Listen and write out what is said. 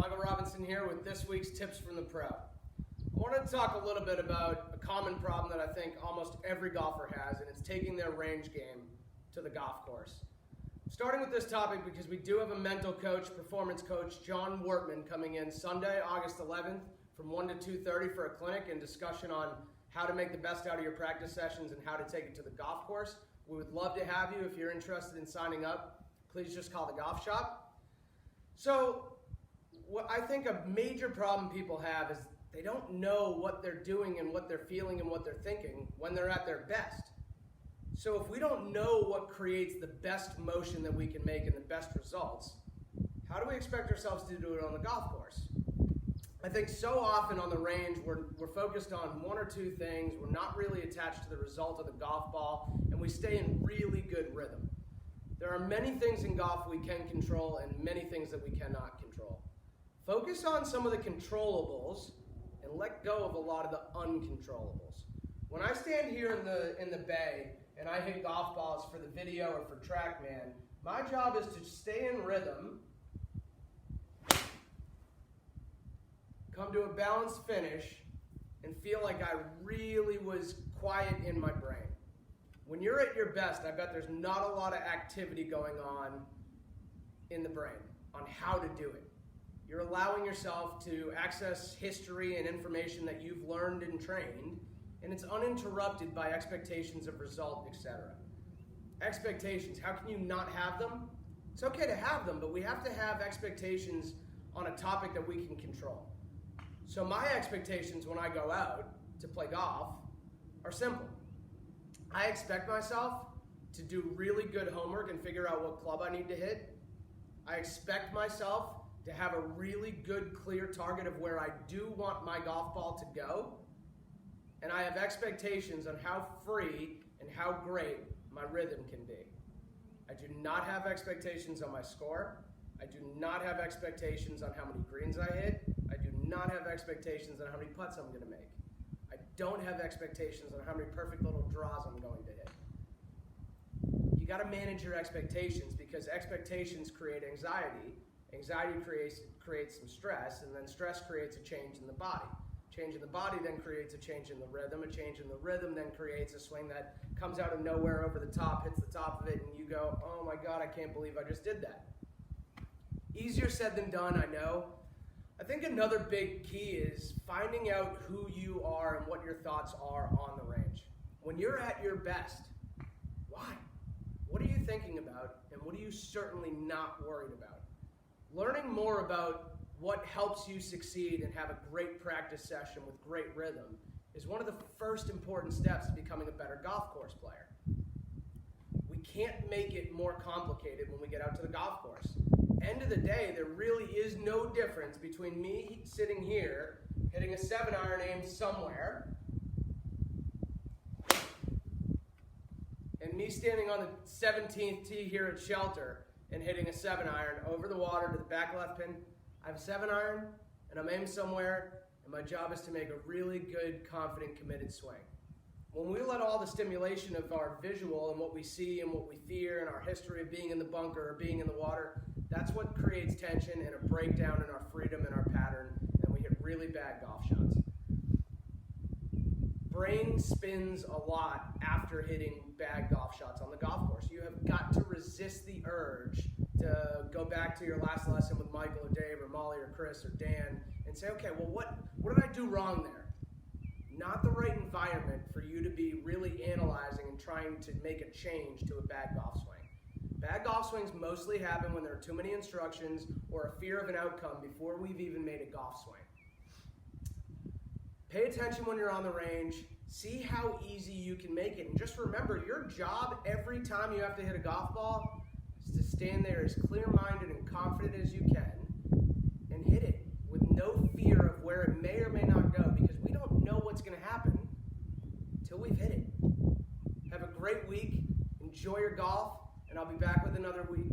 Michael Robinson here with this week's Tips from the Pro. I wanted to talk a little bit about a common problem that I think almost every golfer has, and it's taking their range game to the golf course. Starting with this topic because we do have a mental coach, performance coach, John Wortman, coming in Sunday, August 11th from 1 to 2:30 for a clinic and discussion on how to make the best out of your practice sessions and how to take it to the golf course. We would love to have you. If you're interested in signing up, please just call the golf shop. So what I think a major problem people have is they don't know what they're doing and what they're feeling and what they're thinking when they're at their best. So if we don't know what creates the best motion that we can make and the best results, how do we expect ourselves to do it on the golf course? I think so often on the range we're focused on one or two things, we're not really attached to the result of the golf ball, and we stay in really good rhythm. There are many things in golf we can control and many things that we cannot control. Focus on some of the controllables and let go of a lot of the uncontrollables. When I stand here in the bay and I hit golf balls for the video or for TrackMan, my job is to stay in rhythm, come to a balanced finish, and feel like I really was quiet in my brain. When you're at your best, I bet there's not a lot of activity going on in the brain on how to do it. You're allowing yourself to access history and information that you've learned and trained, and it's uninterrupted by expectations of result, etc. Expectations, how can you not have them? It's okay to have them, but we have to have expectations on a topic that we can control. So my expectations when I go out to play golf are simple. I expect myself to do really good homework and figure out what club I need to hit. I expect myself to have a really good, clear target of where I do want my golf ball to go. And I have expectations on how free and how great my rhythm can be. I do not have expectations on my score. I do not have expectations on how many greens I hit. I do not have expectations on how many putts I'm going to make. I don't have expectations on how many perfect little draws I'm going to hit. You got to manage your expectations because expectations create anxiety. Anxiety creates some stress, and then stress creates a change in the body. Change in the body then creates a change in the rhythm. A change in the rhythm then creates a swing that comes out of nowhere over the top, hits the top of it, and you go, oh my God, I can't believe I just did that. Easier said than done, I know. I think another big key is finding out who you are and what your thoughts are on the range. When you're at your best, why? What are you thinking about, and what are you certainly not worried about? Learning more about what helps you succeed and have a great practice session with great rhythm is one of the first important steps to becoming a better golf course player. We can't make it more complicated when we get out to the golf course. End of the day, there really is no difference between me sitting here, hitting a 7-iron aimed somewhere, and me standing on the 17th tee here at Shelter and hitting a 7-iron over the water to the back left pin. I have a 7-iron, and I'm aimed somewhere, and my job is to make a really good, confident, committed swing. When we let all the stimulation of our visual and what we see and what we fear and our history of being in the bunker or being in the water, that's what creates tension and a breakdown in our freedom and our pattern, and we hit really bad golf shots. Brain spins a lot after hitting bad golf shots on the golf course. You have got to resist the urge to go back to your last lesson with Michael or Dave or Molly or Chris or Dan and say, okay, well, what did I do wrong there? Not the right environment for you to be really analyzing and trying to make a change to a bad golf swing. Bad golf swings mostly happen when there are too many instructions or a fear of an outcome before we've even made a golf swing. Pay attention when you're on the range. See how easy you can make it. And just remember, your job every time you have to hit a golf ball is to stand there as clear-minded and confident as you can and hit it with no fear of where it may or may not go, because we don't know what's going to happen until we've hit it. Have a great week. Enjoy your golf, and I'll be back with another week.